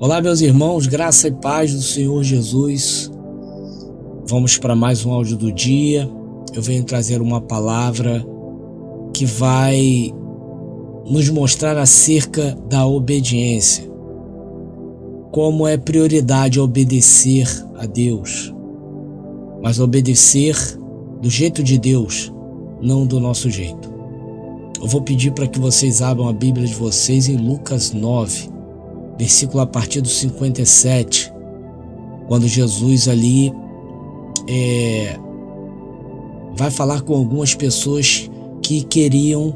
Olá, meus irmãos, graça e paz do Senhor Jesus. Vamos para mais um áudio do dia. Eu venho trazer uma palavra que vai nos mostrar acerca da obediência. Como é prioridade obedecer a Deus, mas obedecer do jeito de Deus, não do nosso jeito. Eu vou pedir para que vocês abram a Bíblia de vocês em Lucas 9, versículo a partir do 57, quando Jesus ali vai falar com algumas pessoas que queriam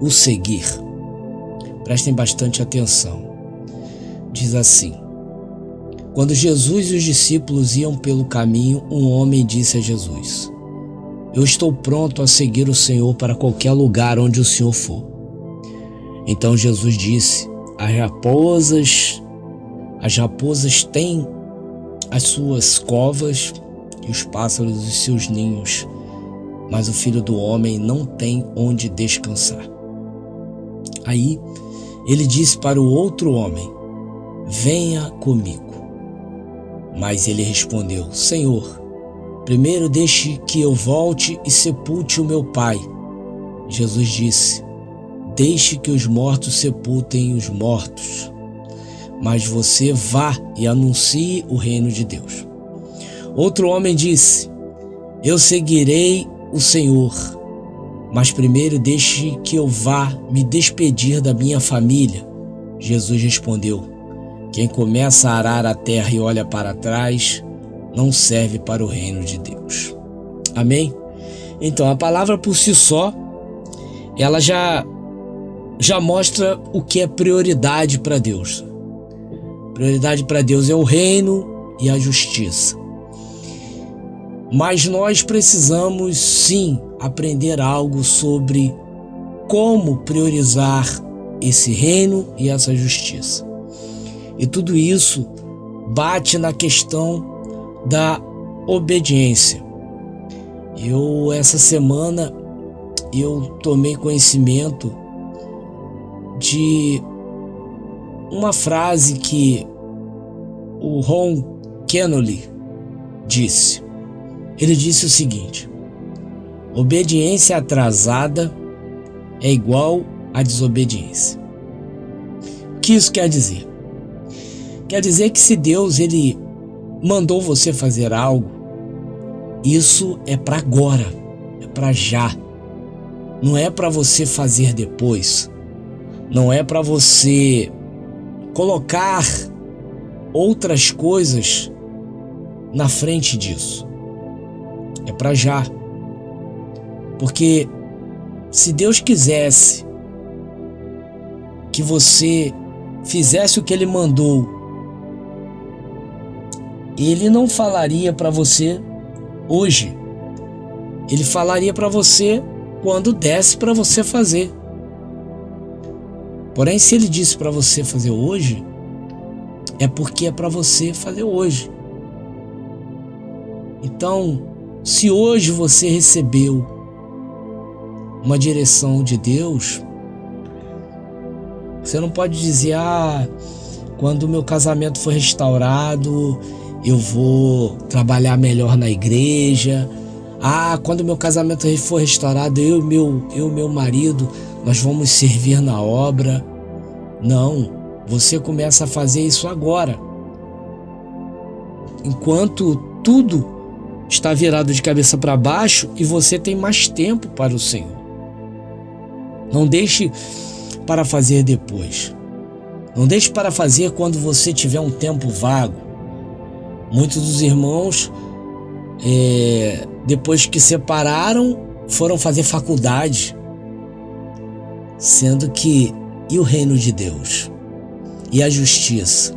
o seguir. Prestem bastante atenção. Diz assim: quando Jesus e os discípulos iam pelo caminho, um homem disse a Jesus: eu estou pronto a seguir o Senhor para qualquer lugar onde o Senhor for. Então Jesus disse: As raposas têm as suas covas e os pássaros os seus ninhos, mas o Filho do Homem não tem onde descansar. Aí ele disse para o outro homem: venha comigo. Mas ele respondeu: Senhor, primeiro deixe que eu volte e sepulte o meu pai. Jesus disse: deixe que os mortos sepultem os mortos, mas você vá e anuncie o reino de Deus. Outro homem disse: eu seguirei o Senhor, mas primeiro deixe que eu vá me despedir da minha família. Jesus respondeu: quem começa a arar a terra e olha para trás não serve para o reino de Deus. Amém? Então a palavra por si só, ela já mostra o que é prioridade para Deus. Prioridade para Deus é o reino e a justiça. Mas nós precisamos sim aprender algo sobre como priorizar esse reino e essa justiça. E tudo isso bate na questão da obediência. Essa semana, eu tomei conhecimento de uma frase que o Ron Kenoly disse. Ele disse o seguinte: obediência atrasada é igual a desobediência. O que isso quer dizer? Quer dizer que se Deus ele mandou você fazer algo, isso é para agora, é para já. Não é para você fazer depois. Não é para você colocar outras coisas na frente disso. É para já. Porque se Deus quisesse que você fizesse o que Ele mandou, Ele não falaria para você hoje. Ele falaria para você quando desse para você fazer. Porém, se Ele disse para você fazer hoje, é porque é para você fazer hoje. Então, se hoje você recebeu uma direção de Deus, você não pode dizer: quando o meu casamento for restaurado, eu vou trabalhar melhor na igreja. Quando o meu casamento for restaurado, eu e meu marido, nós vamos servir na obra. Não, você começa a fazer isso agora. Enquanto tudo está virado de cabeça para baixo e você tem mais tempo para o Senhor. Não deixe para fazer depois. Não deixe para fazer quando você tiver um tempo vago. Muitos dos irmãos, depois que separaram, foram fazer faculdade, sendo que e o reino de Deus? E a justiça?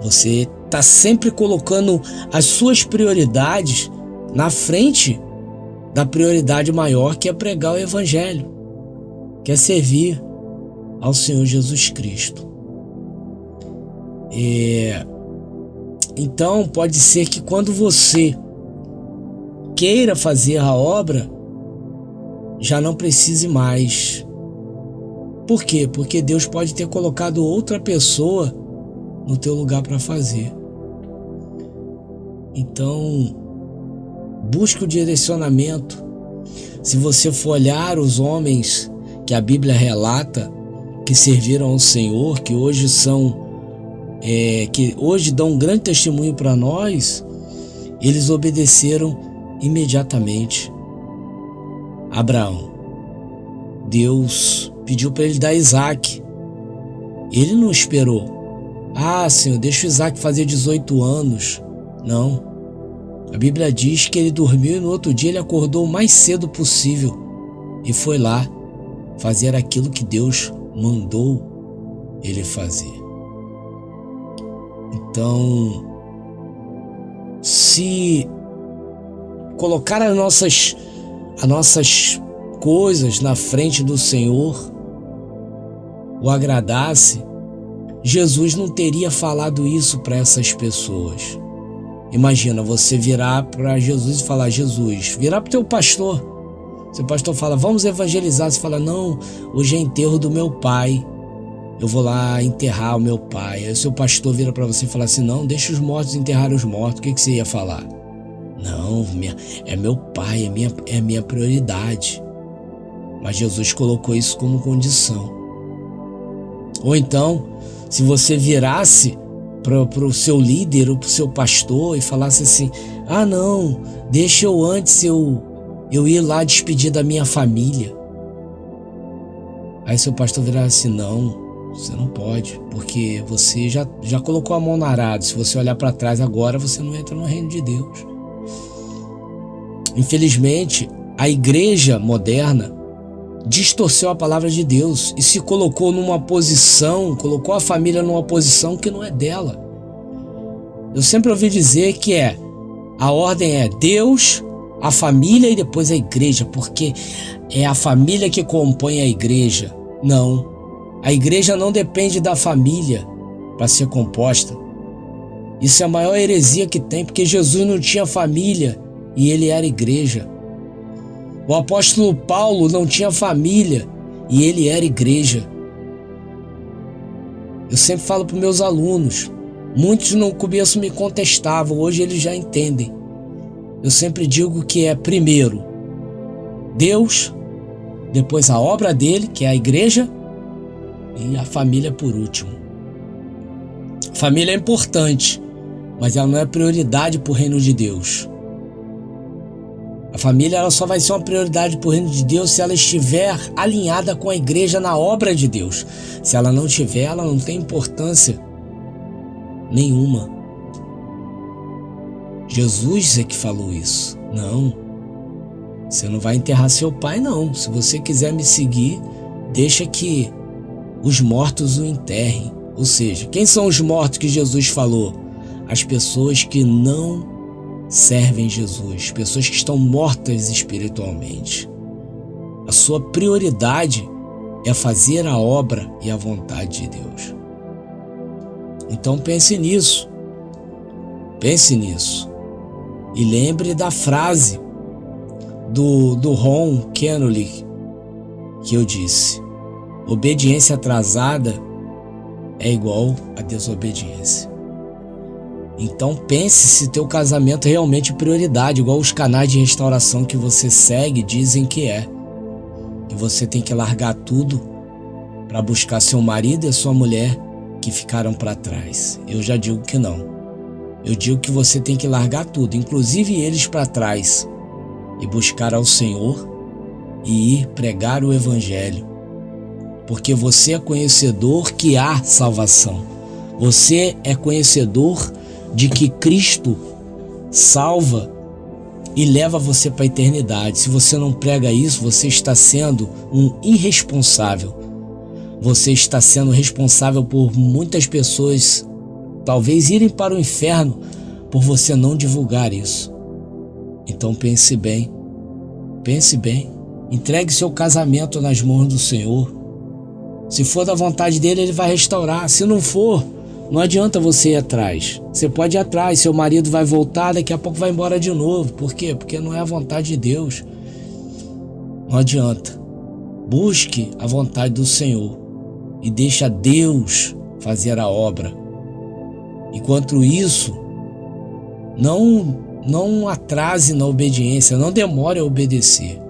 Você está sempre colocando as suas prioridades na frente da prioridade maior, que é pregar o Evangelho, que é servir ao Senhor Jesus Cristo. Então pode ser que quando você queira fazer a obra, já não precise mais. Por quê? Porque Deus pode ter colocado outra pessoa no teu lugar para fazer. Então, busque o direcionamento. Se você for olhar os homens que a Bíblia relata que serviram ao Senhor, que hoje dão um grande testemunho para nós, eles obedeceram imediatamente. Abraão, Deus pediu para ele dar Isaac. Ele não esperou. Senhor, deixa o Isaac fazer 18 anos. Não. A Bíblia diz que ele dormiu e no outro dia ele acordou o mais cedo possível e foi lá fazer aquilo que Deus mandou ele fazer. Então, se colocar as nossas coisas na frente do Senhor o agradasse, Jesus não teria falado isso para essas pessoas. Imagina você virar para Jesus e falar: Jesus, virar para o teu pastor. Seu pastor fala: vamos evangelizar. Você fala: não, hoje é enterro do meu pai, eu vou lá enterrar o meu pai. Aí o seu pastor vira para você e fala assim: não, deixa os mortos enterrar os mortos. O que você ia falar? Não, é meu pai, é minha prioridade. Mas Jesus colocou isso como condição. Ou então, se você virasse para o seu líder ou para o seu pastor e falasse assim: não, deixa eu antes eu ir lá despedir da minha família. Aí seu pastor virava assim: não, você não pode, porque você já colocou a mão no arado. Se você olhar para trás agora, você não entra no reino de Deus. Infelizmente, a igreja moderna distorceu a palavra de Deus e se colocou colocou a família numa posição que não é dela. Eu sempre ouvi dizer que a ordem é Deus, a família e depois a igreja, porque é a família que compõe a igreja. Não, a igreja não depende da família para ser composta. Isso é a maior heresia que tem, porque Jesus não tinha família e ele era igreja. O apóstolo Paulo não tinha família e ele era igreja. Eu sempre falo para os meus alunos, muitos no começo me contestavam, hoje eles já entendem. Eu sempre digo que é primeiro Deus, depois a obra dele, que é a igreja, e a família por último. Família é importante, mas ela não é prioridade para o reino de Deus. A família ela só vai ser uma prioridade para o reino de Deus se ela estiver alinhada com a igreja na obra de Deus. Se ela não tiver, ela não tem importância nenhuma. Jesus é que falou isso. Não, você não vai enterrar seu pai, não. Se você quiser me seguir, deixa que os mortos o enterrem. Ou seja, quem são os mortos que Jesus falou? As pessoas que não servem Jesus, pessoas que estão mortas espiritualmente. A sua prioridade é fazer a obra e a vontade de Deus. Então pense nisso. Pense nisso. E lembre da frase do Ron Kenoly que eu disse: obediência atrasada é igual a desobediência. Então pense se teu casamento é realmente prioridade, igual os canais de restauração que você segue dizem que é. E você tem que largar tudo para buscar seu marido e sua mulher que ficaram para trás. Eu já digo que não. Eu digo que você tem que largar tudo, inclusive eles para trás, e buscar ao Senhor e ir pregar o Evangelho. Porque você é conhecedor que há salvação. Você é conhecedor de que Cristo salva e leva você para a eternidade. Se você não prega isso, você está sendo um irresponsável. Você está sendo responsável por muitas pessoas talvez irem para o inferno por você não divulgar isso. Então pense bem, entregue seu casamento nas mãos do Senhor. Se for da vontade dele, ele vai restaurar. Se não for, não adianta você ir atrás. Você pode ir atrás, seu marido vai voltar, daqui a pouco vai embora de novo. Por quê? Porque não é a vontade de Deus. Não adianta. Busque a vontade do Senhor e deixa Deus fazer a obra. Enquanto isso, não atrase na obediência, não demore a obedecer.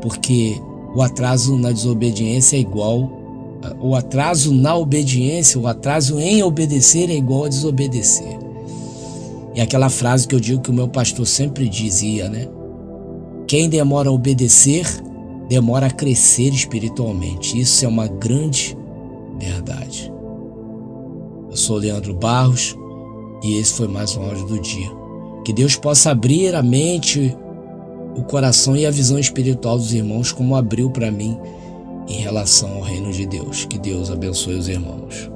Porque o atraso na desobediência é igual, o atraso na obediência, o atraso em obedecer é igual a desobedecer. E aquela frase que eu digo que o meu pastor sempre dizia, né? Quem demora a obedecer, demora a crescer espiritualmente. Isso é uma grande verdade. Eu sou Leandro Barros e esse foi mais um áudio do dia. Que Deus possa abrir a mente, o coração e a visão espiritual dos irmãos como abriu para mim em relação ao reino de Deus. Que Deus abençoe os irmãos.